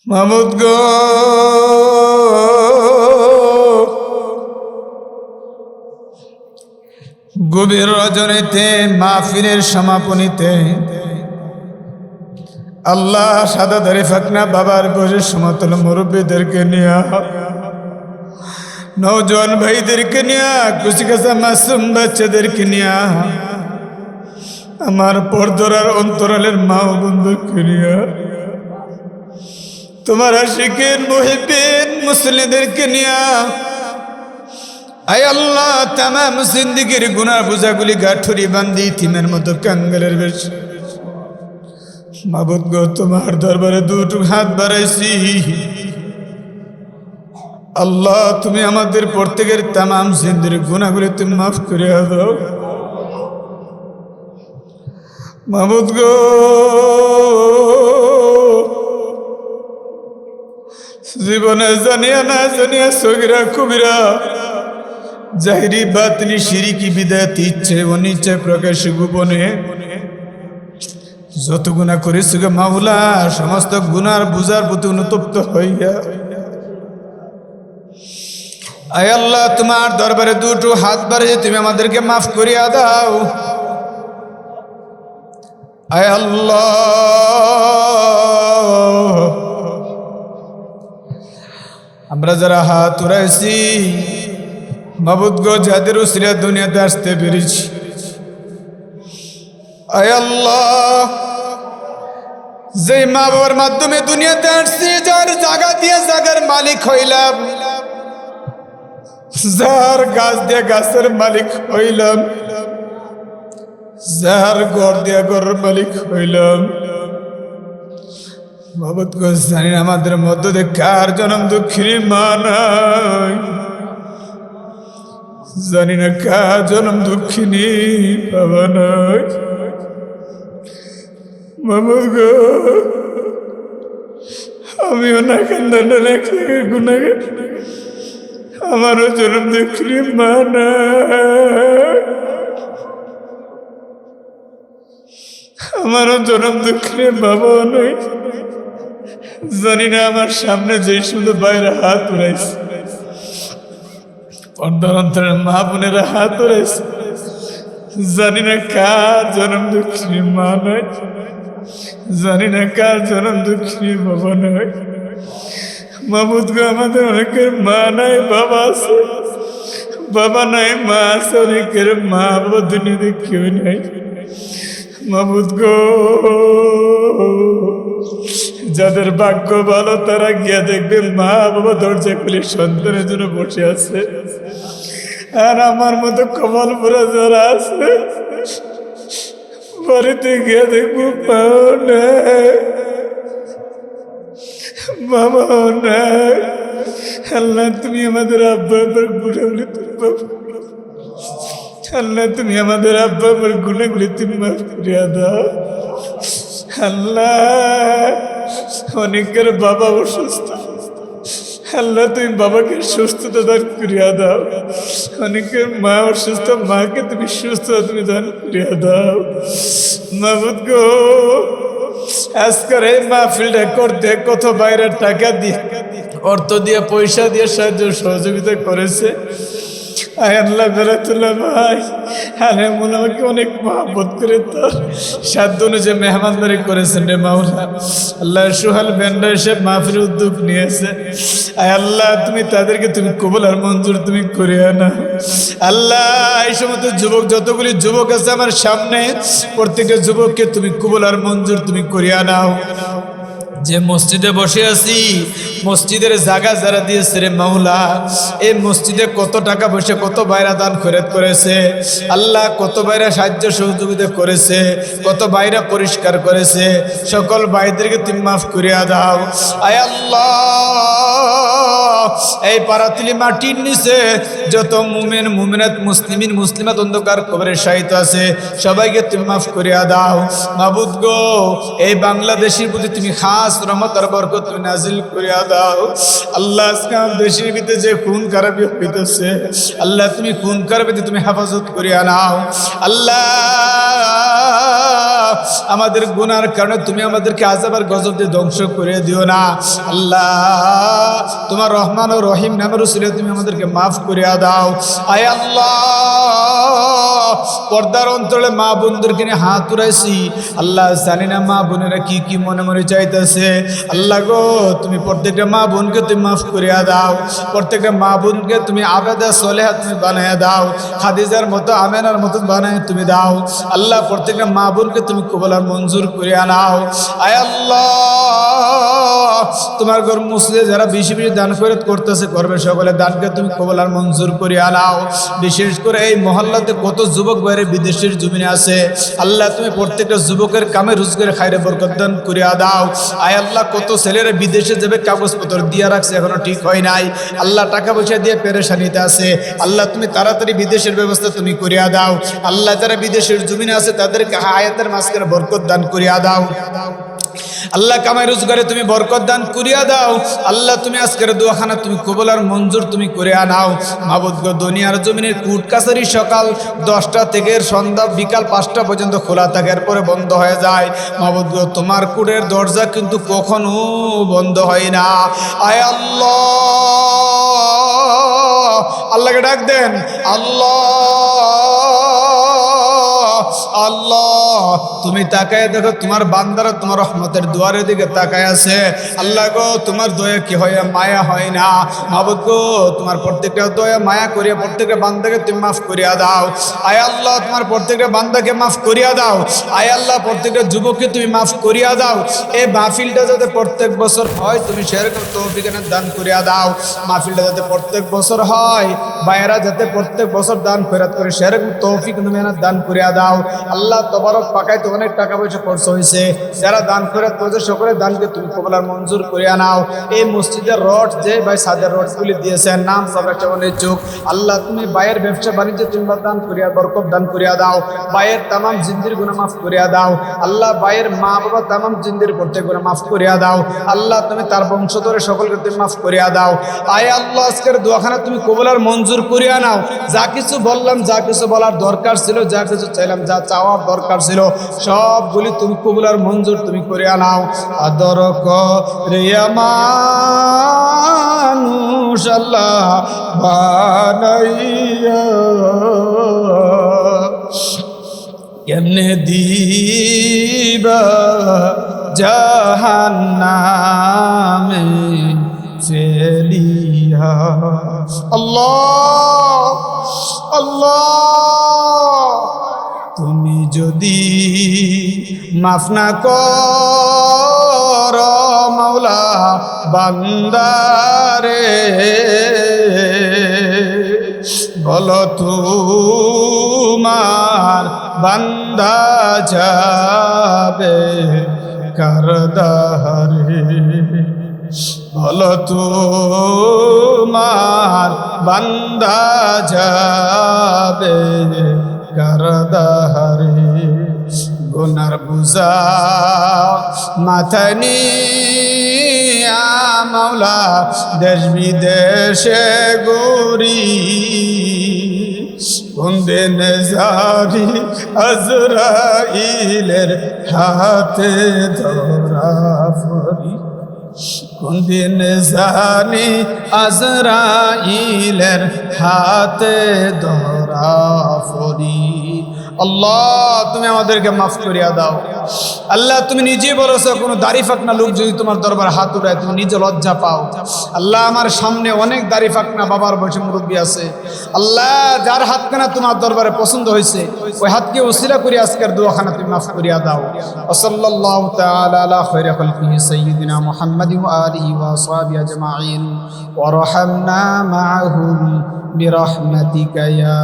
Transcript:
মাহমুদ গো, গভীর রজনীতে মাহফিলের সমাপনীতে আল্লাহ সাদাদারি ফাকনা বাবার বসে সমতল মুরব্বীদেরকে নিয়ে, নওজোয়ান ভাইদেরকে নিয়ে, কুচিকাচা মাসুম বাচ্চাদেরকে নিয়ে, আমার পরদরার অন্তরালের মা ও বন্ধুকে নিয়ে, তোমার আশিকিন মুহিবিন মুসলিমদেরকে নিয়ে, আয় আল্লাহ তামাম জিন্দেগির গুনাহ বোঝাগুলি গাঠুরি বান্ধি তিমের মতো কাঙ্গালের বেশ মাবুদ গো, তোমার দরবারে দুটো হাত বাড়াইছি। আল্লাহ তুমি আমাদের প্রত্যেকের তামাম জিন্দের গুনাহগুলি তুমি মাফ করে দাও। মাবুদ গো, জীবনে জানিয়া না জানিয়া সগীরা কবিরা জাহিরি বাতিনি শিরিকি বিদায়াতি ইচ্ছে অনিচ্ছে প্রকাশে গোপনে যত গুনাহ করেছি গো মাওলা, সমস্ত গুনার বুঝার প্রতি অনুতপ্ত হইয়া আয় আল্লাহ তোমার দরবারে দুটো হাত বাড়িয়ে তুমি আমাদেরকে মাফ করিয়া দাও। আয় আল্লাহ, আমরা যারা হাত উড়াইছি মাবুদ গো, যাদের উসিলা দুনিয়াতে আসতে পেরেছি, আয় আল্লাহ যে মা বাবার মাধ্যমে দুনিয়াতে আসছি, যার জায়গা দিয়ে জায়গার মালিক হইলাম, যার গাছ দিয়ে গাছের মালিক হইলাম, যার ঘর দিয়ে ঘরের মালিক হইলাম, মাবুদ গো জানি না আমাদের মধ্য দিয়ে কার জনম দুঃখিনী মা নাই, জানি না কার জনম দুঃখিনী বাবা নাই। মাবুদ গো, আমিও না কান্দান গুনাহগার, আমারও জনম দুঃখিনী মা নাই, আমারও জনম দুঃখিনী বাবা নাই। জানি না আমার সামনে যে শুধু বাইরে হাত উড়াইছে, অন্তরের মা বোনেরা হাত উড়াইছে, জানি না কার জনম দুঃখিনী মা নয়, জানি না কার জনম দুঃখিনী বাবা নয়। মাবুদ গো, আমাদের অনেকের মা নাই বাবা আছে, বাবা নাই মা আছে, অনেকের মা বাবা দুনিয়াতে কেউ নাই। মাবুদ গো, যাদের ভাগ্য ভালো তারা গিয়া দেখবে মা বাবা দরজা খুলে সন্তানের জন্য বসে আছে, আর আমার মতো কপাল পোড়া যারা আছে বাড়িতে গিয়া দেখবো মাও নাই, বাবাও নাই। আল্লাহ তুমি আমাদের আব্বা আব্বার গুণাগুলি তুমি মাফ করো, আল্লাহ তুমি আমাদের আব্বা আব্বার গুণাগুলি তুমি মাফ করিয়া দাও। আল্লাহ অনেকের বাবা অসুস্থ, আল্লাহ তুমি বাবাকে সুস্থতা দান করিয়া দাও। অনেকের মা অসুস্থ, মাকে তুমি সুস্থতা তুমি দান করিয়া দাও। মাবুদ গো, আজকের এই মাহফিলটা করতে কত বাইরের টাকা দিয়ে, অর্থ দিয়ে, পয়সা দিয়ে সাহায্য সহযোগিতা করেছে। আয় আল্লাহ বেরাতুল্লাহ ভাই আলেমুল আমাকে অনেক মহব্বত করে তার সাধ্য অনুযায়ী মেহমানদারি করেছেন রে মাওলা। আল্লাহ সোহাল ব্যান্ডা এসে মাহফিল উদ্যোগ নিয়েছে, আয় আল্লাহ তুমি তাদেরকে তুমি কবুল আর মঞ্জুর তুমি করিয়া না। আল্লাহ এই সমস্ত যুবক, যতগুলি যুবক আছে আমার সামনে, প্রত্যেকটা যুবককে তুমি কবুল আর মঞ্জুর তুমি করিয়া নাও। যে মসজিদে বসে আছি, মসজিদের জায়গা যারা দিয়েছে রে মাওলা, এই মসজিদে কত টাকা পয়সা কত বাইরা দান খরচ করেছে আল্লাহ, কত বাইরা সাহায্য সহযোগিতা করেছে, কত বাইরা পরিষ্কার করেছে, সকল ভাইদেরকে তুমি মাফ করিয়া দাও। আয় আল্লাহ এই পারাতলি মাটির নিচে যত মুমিন মুমিনাত মুসলিমিন মুসলিমাত অন্ধকার কবরে শায়িত আছে, সবাইকে তুমি মাফ করিয়া দাও। মাবুদ গো, এই বাংলাদেশের প্রতি তুমি খাস রহমত আর বরকত তুমি নাজিল করিয়া দাও। আল্লাহ আজকে দেশের ভিতরে যে খুন খারাপি হইতেছে, আল্লাহ তুমি খুন খারাপিতে তুমি হেফাজত করিয়া নাও। আল্লাহ আমাদের গুনার কারণে তুমি আমাদেরকে আযাব আর গজব দিয়ে ধ্বংস করে দিও না আল্লাহ। তোমার রহমান ও রহিম নামের উসিলায় তুমি আমাদেরকে মাফ করিয়া দাও। আয় আল্লাহ, পর্দার অন্তরে মা বোনদেরকে নিয়ে হাত উড়াইছি আল্লাহ, জানি না মা বোনেরা কি কি মনে মনে চাইতেছে। আল্লাহ গো, তুমি প্রত্যেকটা মা বোনকে তুমি মাফ করিয়া দাও, প্রত্যেকটা মা বোনকে তুমি আবেদা সলেহা তুমি বানাইয়া দাও, খাদিজার মতো আমেনার মতো বানায় তুমি দাও আল্লাহ। প্রত্যেকটা মা বোনকে তুমি কবুল আর মঞ্জুর করিয়া নাও। আয় আল্লাহ, তোমার ঘর মুসলিম যারা বেশি বেশি দান খয়রাত করতেছে করবে, সকলে দানকে তুমি কবুল আর মঞ্জুর করিয়া নাও। বিশেষ করে এই মহল্লাতে কত যুবক বাইরে বিদেশের জমিনে আছে আল্লাহ, তুমি প্রত্যেকটা যুবকের কামে রোজগারে খায়রে বরকত দান করিয়া দাও। আয় আল্লাহ, কত ছেলেরা বিদেশে যাবে কাগজপত্র দিয়া রাখছে এখনো ঠিক হয় নাই আল্লাহ, টাকা পয়সা দিয়ে পেরেশানিতে আছে আল্লাহ, তুমি তাড়াতাড়ি বিদেশের ব্যবস্থা তুমি করিয়া দাও আল্লাহ। যারা বিদেশের জমিনে আছে তাদেরকে হায়াতের মাঝখানে বরকত দান করিয়া দাও আল্লাহ। কামাই রোজগারে তুমি বরকত দান করিয়া দাও আল্লাহ। তুমি আজকের দোয়াখানা তুমি কবুল আর মঞ্জুর তুমি করে আনাও মাবুদ গো। দুনিয়ার জমিনের কোর্ট কাছারি সকাল 10টা থেকে সন্ধ্যা বিকাল 5টা পর্যন্ত খোলা থাকে, এরপরে বন্ধ হয়ে যায় মাবুদ গো। তোমার কোর্টের দরজা কিন্তু কখনো বন্ধ হয় না। আয় আল্লাহ, আল্লাহকে ডাক দেন আল্লাহ, আল্লাহ তুমি তাকায় দেখো তোমার বান্দারা তোমার রহমতের দুয়ারের দিকে তাকায় আছে আল্লাহ গো। তোমার দয়া কি হয়, মায়া হয় না মাবুদ গো। তোমার প্রত্যেকটা দয়া মায়া করিয়া প্রত্যেকটা বান্দাকে তুমি মাফ করিয়া দাও। আয় আল্লাহ, তোমার প্রত্যেকটা বান্দাকে মাফ করিয়া দাও। আয় আল্লাহ, প্রত্যেকটা যুবককে তুমি মাফ করিয়া দাও। এই মাহফিলটা যাতে প্রত্যেক বছর হয় তুমি সেরকম তৌফিক দান করিয়া দাও। মাহফিলটা যাতে প্রত্যেক বছর হয়, ভাইয়েরা যাতে প্রত্যেক বছর দান খয়রাত করে সেরকম তৌফিক দান করিয়া দাও আল্লাহ। তবারক পাকায় তো অনেক টাকা পয়সা খরচ হয়েছে, যারা দান খয়রাত করেছে সকলের দানকে তুমি কবুল আর মঞ্জুর করিয়া নাও। এই মসজিদের রড যে ভাই সাদের রডগুলি দিয়েছেন নাম প্রকাশে অনেক চোখ আল্লাহ, তুমি বাইয়ের ব্যবসা বাণিজ্য তুমি দান করিয়া বরকত দান করিয়া দাও। বাইয়ের তামাম জিন্দির গুনাহ মাফ করিয়া দাও আল্লাহ। বাইয়ের মা বাবা তামাম জিন্দির প্রত্যেক গুনাহ মাফ করিয়া দাও আল্লাহ। তুমি তার বংশধরে সকলকে তুমি মাফ করিয়া দাও। আয় আল্লাহ, আজকের দোয়াখানা তুমি কবুল আর মঞ্জুর করিয়া নাও। যা কিছু বললাম, যা কিছু বলার দরকার ছিল, যা কিছু চাইলাম, যা চাওয়ার দরকার ছিল সবগুলি তুমি কবুল আর মঞ্জুর তুমি করিয়া নাও। আদর করে মানুষ আল্লাহ বানাইয়া কেমনে দিবা জাহান্নামে ফেলিয়া। আল্লাহ আল্লাহ, তুমি যদি মাফ না কর মাওলা বান্দারে, বলো তোমার বান্দা যাবে কারদারে, বলো তোমার বান্দা যাবে কারদারে। গুনার বুঝা মাথায় নিয়া মাওলা দেশ বিদেশে ঘুরি, কোন দিন জারি আজরাইলের হাতে ধরা পড়ি, কোন দিন জানি আজরাইলের হাতে ধরা পড়ি। আল্লাহ, তুমি আমাদেরকে মাফ করিয়া দাও আল্লাহ। তুমি নিজে বলেছো কোনো দাড়ি ফাকনা লোক যদি তোমার দরবার হাত উঠায় তুমি নিজে লজ্জা পাও আল্লাহ। আমার সামনে অনেক দাড়ি ফাকনা বাবার বয়সে মুরব্বী আছে আল্লাহ, যার হাতখানা তোমার দরবারে পছন্দ হয়েছে ওই হাতকে উসিলা করে আজকের দোয়াখানা তুমি মাফ করিয়া দাও। সাল্লাল্লাহু তাআলা আলা খায়রি খালকিহি সাইয়্যিদিনা মুহাম্মাদিন ওয়া আলিহি ওয়া আসহাবিহি আজমাইন ওয়া রাহমনা মাআহুম বিরহমাতিকা ইয়া